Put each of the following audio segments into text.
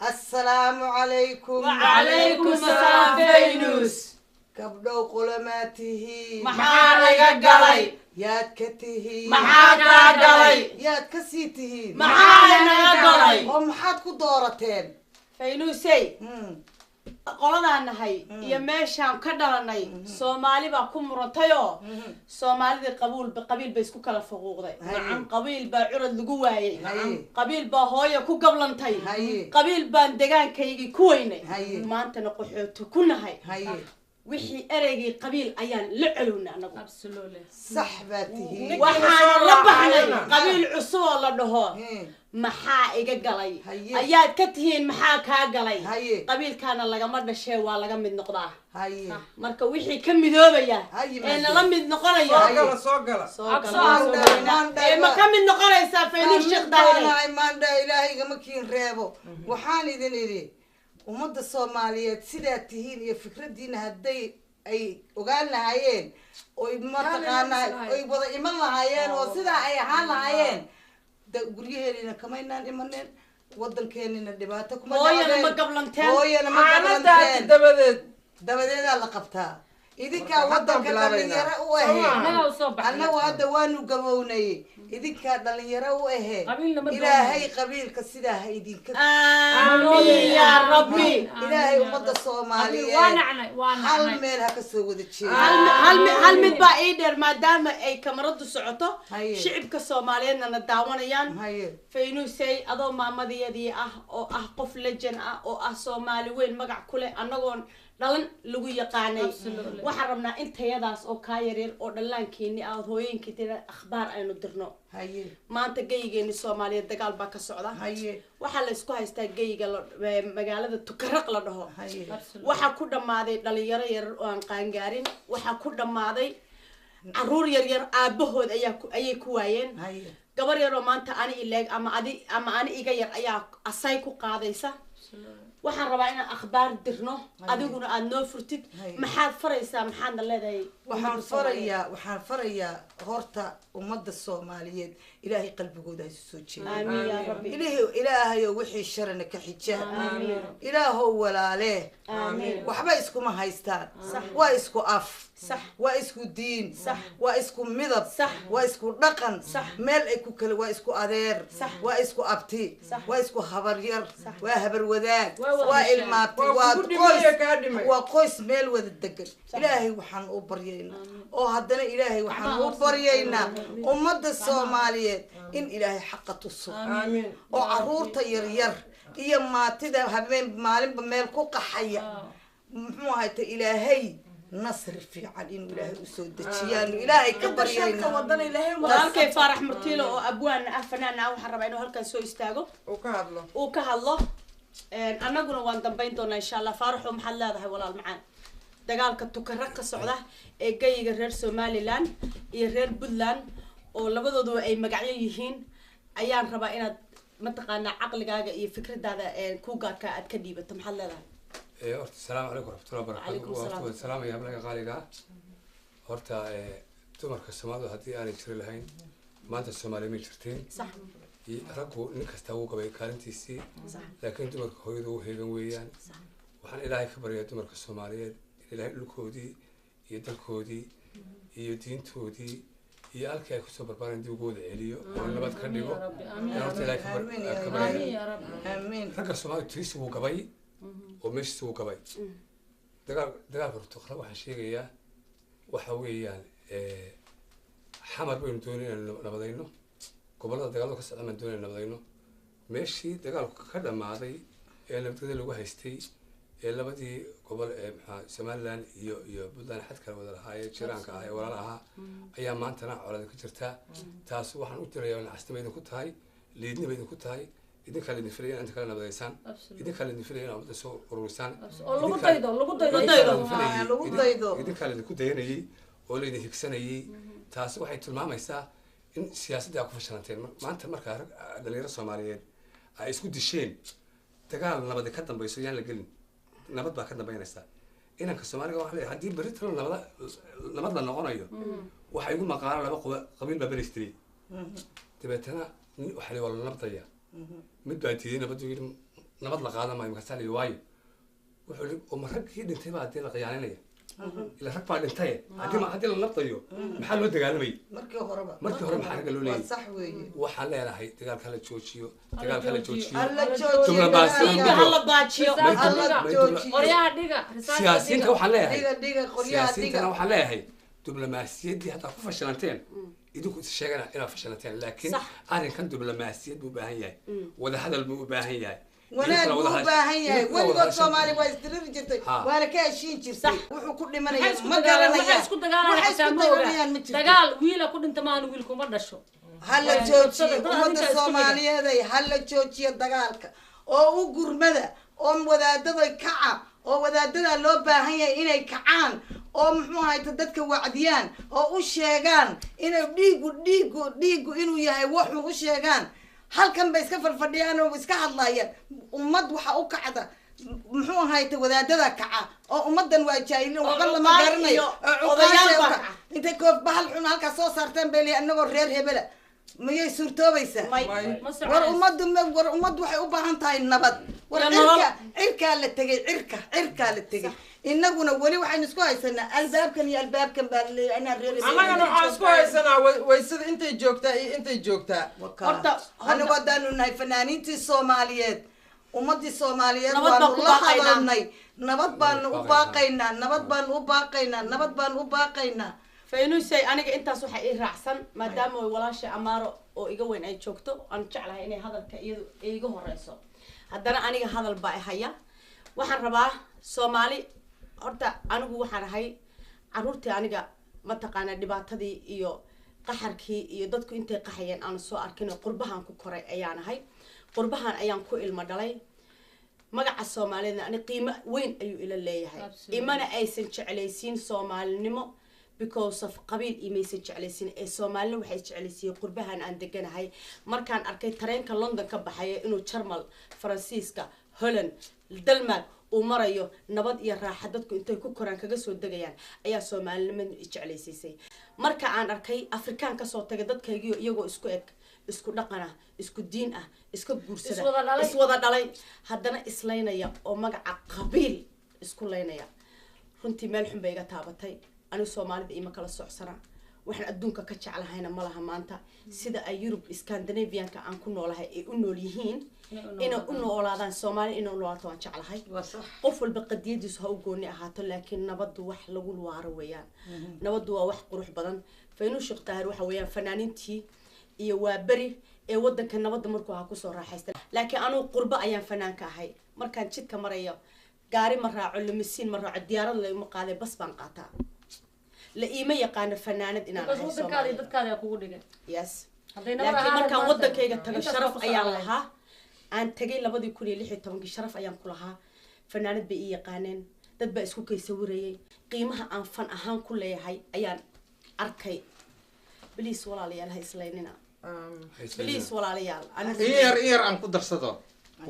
السلام عليكم. وعليكم السلام فينوس. كبدو قلماته محانا قلي ياد كته محانا قلي ياد كسيته محانا قلي ومحاد كدورتين فينوسي qoladaan nahay iyo meeshaan ka dhalanay Soomaali baa ku murantayo Soomaalida qabiil bay isku kala faquuqday qabiil baa curad lagu waayay qabiil baa hooyo ku gablantay qabiil baan deegaankayga ku weynay maantana qaxooto ku nahay wixii ereygii qabiil ayaan la celinaa anagu absolutely saxbatihi waxaan la baxnay qabiil cusub oo la dhaho maxaa iga galay ayaad ka tihiin maxaa ka galay qabiilkaana laga ma dhashay waa laga mid noqdaa marka wixii ka midoobaya ee la mid noqonaya soo gala ma ka mid noqonaysa Faynuus Sheekh Daahir maanta Ilaahay ma kiin reebo waxaan idin idhi ummadda Soomaaliyeed sidaa tihiin iyo fikradiina haday ay ogaan lahaayeen oo ma taqaanaa ay wada iman lahaayeen oo sidaa ay ahaan lahaayeen guryaheena kamaynaan imaneen wadankeena dhibaato kuma dhacday ma gablanteen hooyana ma gablanteen dabadeed la qabtaa idinka wadanka dhalinyaro u anagu hadda waanu gabownay idinka dhalinyaro u ilaahay qabiilka sidaa ha idinka amiin ya rabbi ilaahay ummadda Soomaaliyeed hal meel ha ka soo wada jeedo hal mid baa ii dheer maadaama ay kamaradu socoto shicibka Soomaaliyeedna daawanayaan Faynuusay adoo maamadiyadii oo qof legend oo Soomaali weyn magac ku leh anagoon dhalan lagu yaqaanay waxa rabnaa intayadaas oo ka yaryar oo dhalaankeeni aad hooyeenkii akhbaar aynu dirno maanta geygeeni Soomaaliyeed dagaal baa ka socda waxa la isku haystaa geyga magaalada Tukaraq la dhaho waxa ku dhamaaday dhalinyaro yar oo aan qaangaarin waxa ku dhamaaday caruur yar aabahood ayay ku waayeen gabar yar oo maanta ani ileeg ama ani iga yar ayaa asay ku qaadaysa waxaan rabaa inaan akhbaar dirno adiguna aad noo furtid maxaad faraysaa maxaad leedahay waxaan farayaa horta ummadda Soomaaliyeed ilaahay qalbigooda ha soo jeeyo amiin ya rabbi ilaahay wixii sharana ka xijaab amiin ilaahow walaale amiin waxba isku ma haystaan waa isku af waa isku diin waa isku midab waa isku dhaqan meel ay ku kala waa isku adeer waa isku abti waa isku habar yar waa habar wadaag waa ilmaati waa qoys meel wada degan ilaahay waxaan u baryaynaa oo haddana ilaahay waxaan u baryaynaa ummadda Soomaaliyeed in ilaahay xaqa tuso oo caruurta yar iyo maatida habeen maalinba meel ku qaxaya muxuu ahayd ilaahay نصر في عالين ولا وسودتيان ولا يكبرينا walaalkay Faarax Murtiilo oo abwaan afnaan ah waxaan rabaa inuu halkan soo istaago oo ka hadlo anaguna waan dambayn doonaa insha Allah Faarax maxaad leedahay walaal macaan dagaalka Tukaraq ka socda ee geyga reer Somaliland iyo reer Puntland oo labadoodu ay magacyo yihiin ayaan rabaa inaad mataqaana aqligaaga iyo fikradaada ku gaarka aad ka dhiibato maxaad leedahay السلام عليكم ورحمة الله وبركاته. والسلام يا ابنك قاليقا. هرتا تمر كسماد وهدي أنا شري لهين. ما أنت السومالي ميل شرتين. صح. يركوا إنك استووا قبل كارنتي سي. لكن تمر كهيدو هيدو ويان. صح. وحن إلهي كبر يا تمر كسوماليات. إلهي الكودي يدل كودي يدين تودي يالك يا كسبر باندي وجود عليو. وأنا بتكلمه. آمين. آمين يا رب. آمين. رك السومالي تريس هو قبل. ومش سوق قبي دقال برتقال واحد شيء يا وحويان حمر بين دونين نبضينه قبل دقال كسر من دونين نبضينه ماشي دقال كذا ما ذي اللي بتقدر لو هستي اللي بدي قبل سمالان يو بدنا حد كلام ولا هاي شيران كهاي ولا لها أيام ما أنت نع ولا كترتها تاس واحد وترى يعني عستمين كنت هاي ليدني بين كنت هاي إذا كان النفرين أنت كان نبضيسان إذا كان النفرين أو تسوق روسان لو ضيدو إذا كان اللي كده هنا يجي ولا اللي هيكسنا يجي تاس واحد طول ما يسا إن سياسة ده أكو فشلتين ما أنت مركز دليل الصوماليين أيسكو دشين تقال نبض كتن بيسويان لقلن نبض بكتن بينسا إنك الصومالي واحد هدي بريت نبض للنقطة يو واحد يقول مقارنة لبق قبيل ببريستري تبعتنا وحلي والله نبض يا مد بعدين بدو يقول nabad la qaadan maayo markaasaa la waayo wuxuu li uma raggii dhintay baa haddii la khiyaaninaya ila rag baa dhintay haddii la nabdayo maxaa loo dagaalamay markii hore maxaa ragga loo leeyahay sax weeye waxaan leenahay dagaalka la joojiyo dagaalka la joojiyo alla joojiyo dhiigga hala baajiyo alla joojiyo qoryaha dhiga siyaasiyiinta waxaan leeyahay dhiga qoryaha siyaasiyiintana waxaan leeyahay diblomaasiyaddii haddaa ku fashilanteen idinku is sheegana inaad fashilanteen laakiin arrinkan diblomaasiyad buu u baahan yahay wadahadal buu u baahan yahay wanaag buu u baahan yahay weligood soomaali waa isdiriri jirtay waana ka heshiin jirtay wuxuu ku dhimanaya ma garanaya waxay isku dagaalayaan dagaal wiila ku dhinta maahan wiilku ma dhasho hala joojiyo ummadda soomaaliyeeday hala joojiyo dagaalka oo u gurmada oo wadaadada kaca oo wadaadada loo baahan yahay inay kacaan oo muxuu ahayta dadka wacdiyaan oo u sheegaan inay dhiigu inuu yahay waxu u sheegaan halkan bay iska farfadhiyaan oo iska hadlayaan ummad waxa u kacda muxuu ahayta wadaadada kaca oo ummadan waa jaahiliin waxba lama garanayo intay koof bahal xun halkaas soo saarteen bay leeyahay anagoo reer hebela miyay suurtoobaysaa war ummaddu waxay u baahan tahay nabad war cirkaa la tegay cirkaa la tegay inaguna weli waxaynu isku haysanaa albaabkan iyo albaabkan baa laleeyahay inaan reer annagana waxaan isku haysanaa waysada intay joogtaa iyo intay joogtaa horta anigu haddaanu nahay fanaaniintii soomaaliyeed ummadii soomaaliyeed waanu la hadalnay nabad baanu u baaqaynaa nabad baanu u baaqaynaa faynusay aniga intaas waxaa ii raacsan maadaama way walaasha amaaro oo iga weyn ay joogto aan jeclahay inay hadalka iyadu iga horeyso haddana aniga hadal baa i haya waxaan rabaa soomaali horta anigu waxaan ahay caruurtii aniga mataqaana dhibaatadii iyo qaxarkii iyo dadku intay qaxayeen aan soo arkin qurbahan ku koray ayaan ahay qurbahan ayaan ku ilmo dhalay magaca Soomaaliyeedna ani qiimo weyn ayuu ila leeyahay imana aysan jeclaysiin Soomaalinimo because of qabiil imaysan jeclaysiin ee Soomaalina waxay jeclaysiin qurbahan aan deganahay markaan arkay tareenka London ka baxay inuu Jarmal Faransiiska Holland Denmark uu marayo nabad iyo raaxo dadku intay ku koraan kaga soo degayaan ayaa Soomaalinimo jeclaysiisay marka aan arkay Afrikaan ka soo tagay dadkaygiyo iyagoo isku eg isku dhaqan ah isku diin ah isku guursada iswada dhalay haddana islaynaya oo magaca qabiil isku leynaya runtii meel xun bay iga taabatay anigu Soomaalida ima kala socsana waxaan adduunka ka jeclahayna malaha maanta sida ay Europe Scandinavianka aan ku noolahay ay u nool yihiin inay u noolaadaan Soomaali inay u noolaato waan jeclahay qof walba qadiyadiisu ha u gooni ahaato laakiin nabadu wax lagu waaro weeyaan nabadu waa wax qurux badan Faynus Sheekh Taahir waxa weeyaan fanaaniintii iyo waa bari ee wadanka nabadda markuu ha ku soo raaxaystay laakiin anu qurba ayaan fanaanka ahay markaan jidka marayo gaari ma raaco limisiin ma raaco diyaarad la ima qaaday bas baan qaataa la iima yaqaan fanaanad inaan ahay Soomaali dadkaada kugu dhigay yes laakiin markaan wadankayga tago sharaf ayaan lahaa aan tagay 2016 sharaf ayaan ku lahaa fanaanad bay ii yaqaaneen dad baa isku kay sawirayay qiimaha aan fan ahaan ku leeyahay ayaan arkay please walaalayaal ha islaynina please walaalayaal iyar aan ku darsado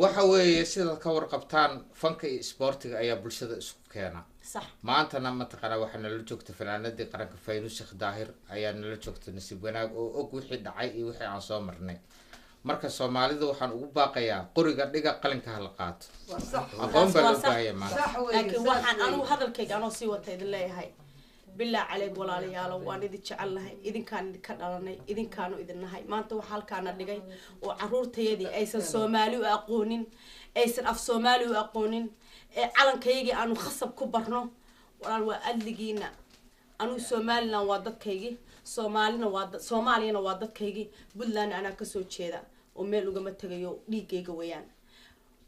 waxa weeye sida ka warqabtaan fanka iyo sportiga ayaa bulshada isku keena صح maantana mataqaana waxa nala joogta fanaanadii qaranka Faynus Sheekh Daahir ayaa nala joogta nasiib wanaag oo og wixii dhacay iyo wixii aan soo marnay marka Soomaalida waxaan ugu baaqayaa qoriga dhiga qalinka hal qaato aqoon baa loo baahay maanta laakiin waxaan anu hadalkayga anoo sii watay idin leeyahay بالله عليك ولا لياله وأنا إذا جعلها إذا كان كدرني إذا كانوا إذا نهاي ما أنت وحال كان الرجال وعرور تيدي أيسن سومالي وأقونين أيسن أف سومالي وأقونين علن كيجي أنو خصب كبرنا ولا وأدلجينا أنو سومالنا وادت كيجي سومالينا وادت كيجي بدلنا أنا كسوت شيء وميلو جمت تجيو ليجي جويان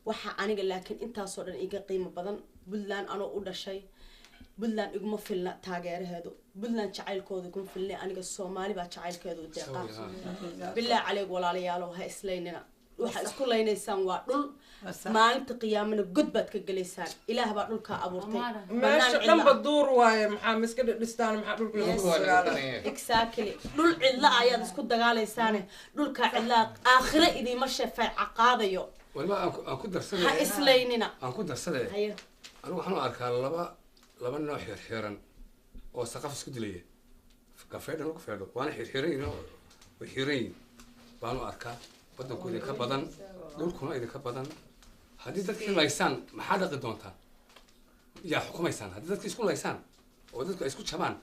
وح أنا لكن أنت صورن إيجا قيمة بدن بدلنا أنا أقول شيء بدلان إجمع فيلنا تاجر هذا بدلان شعيل كود يكون فيلنا أنا كالصومالي بعشعيل كود دقة بالله عليك ولا ليالو هايسليننا وحاسكول لين إنسان وادل ما أنت قيام من الجد كجلسان إله بقول كأبورتي ماشي لما بدور واي محامس كده لستان محدول exactly دول علا عيال اسكت دجالة سنة دول كعلا آخر إذا مشى في عقاده يو والله أكو درسنا هايسليننا أكو درسنا أنا وحنا أركان لما نوع حيران أو ثقافة سكدلية كفيدنا لو كفيدنا وأنا حيرين وحيرين بانو أركان بدنا كل كبدن دول كنا إذا كبدن haddii dadkii laysaan maxaa dhaqi doontaa yaa xukumaysaan haddii dadkii isku laysaan oo dadku ay isku jabaan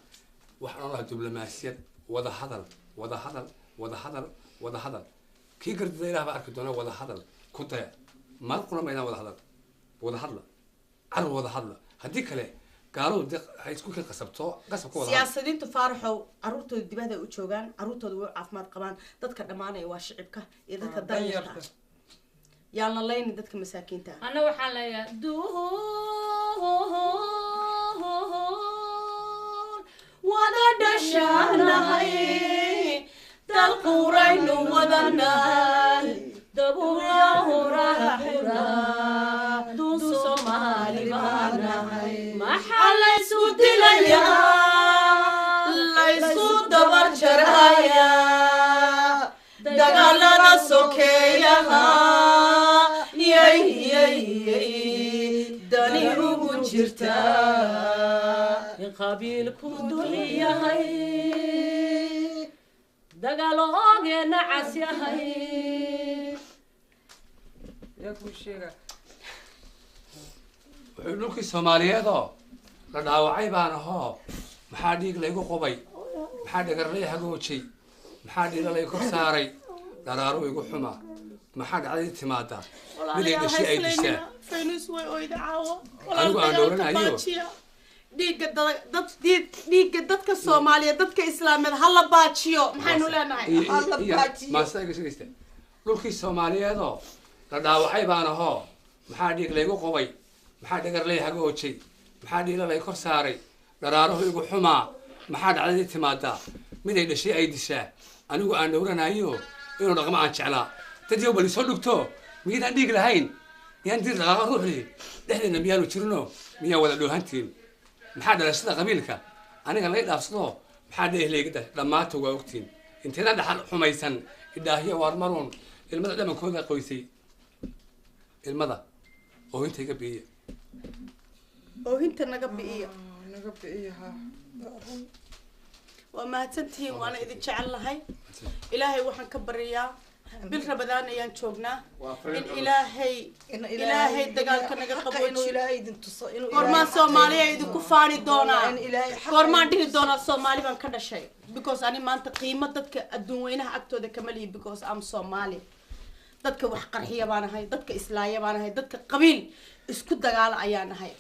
waxaan oon lahaa diblomaasiyad wada hadal wada hadal wada hadal wada hadal kii gardida ilaah baa arki doona wada hadal ku daya mal kula maydaan wada hadal wada hadla calan wada hadla haddii kale gaaladu de hay isku kii qasabto qasab ku wada hadla siyaasadiintu faaraxow caruurtooda dibadda u joogaan caruurtooda way caafimaad qabaan dadka dhammaanaya waa shicibka iyo dadka danyarta yaan la layni dadka masaakiinta ana waxaan leeyahay wada dhashaanahay dal quraynu wadanaan dabuurahurahura dun soomaali baanahay maxaa laysu dilayaa laysu dabar jarayaa dagaalada sokeeyaha yay dani ugu jirtaa in qabiilku dul yahay dagaal oogeena cas yahay yaa kuu sheega wuxuu dhulkii soomaaliyeedoo la dhaawacay baan ahoo maxaa dhiig laygu qubay maxaa dhagarlay hagoojay maxaa dhiila lay kor saaray dharaaro igu xuma maxaa dhacday timaada miday dhashay ay dishaa anigu aan dhowranayo dhiigga dadka soomaaliyeed dadka islaameed hala baajiyo maxaynu leenahay maasagasta dhulkii soomaaliyeedoo la dhaawacay baan ahoo maxaa dhiig laygu qubay maxaa dhagarlay hagoojay maxaa dhiila lay kor saaray dharaarahu igu xumaa maxaa dhacday timaada miday dhashay ay dishaa anigu aan dhowranayo inuu dhaqmo aan jeclaa dad yow bal isoo dhugto miyaydaan dhiig lahayn miyaan dir dhaqaaqa ruuxdii dhexdeena miyaanu jirino miyaan wada dhoohantiin maxaa dhalashada qabiilka aniga lay dhaafsado maxaa dheehleegda dhammaanta waa ogtiin inteena dhaxal xumaysan idhaahiyo waar maruun ilmada dhamankooda qoysay ilmada oohinta iga biiya oohinta naga bi'iyo naga bi'iyo ha waa mahadsantihiin waana idin jecel lahay ilaahay waxaan ka baryayaa bil rabadaan ayaan joognaa in ilaahay dagaalka naga qaboojiyo goormaan soomaaliya idinku faani doonaa goormaan dhihi doonaa soomaali baan ka dhashay because ani maanta qiimo dadka adduun weynaha agtooda kama lihi because am Somali dadka wax qarxiya baan ahay dadka islaaya baan ahay dadka qabiil isku dagaala ayaan ahay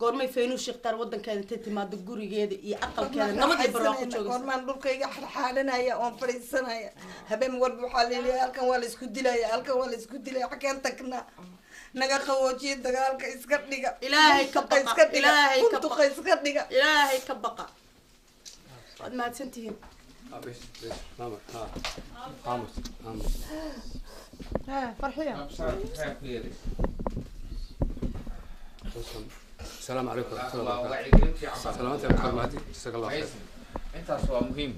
goormay Faynuus Sheekhdar wadankeeda inta timaado gurigeeda iyo aqalkeeda nabad iyo barwaaqo joogo goormaan dhulkayga xalxaalinaya oo fariisanaya habeen walba waxa leeyahay halkan waa la isku dilaya halkan waa la isku dilaya xaqeen tagna naga qawoojiye dagaalka iska dhiga ilaahay ka baqa ilaahay ka baqa iska dhiga ilaahay ka baqa wad mahadsantihiin farxiya السلام عليكم ورحمة الله وبركاته. سلامات يا أبو خالد. جزاك الله خير. انت مهم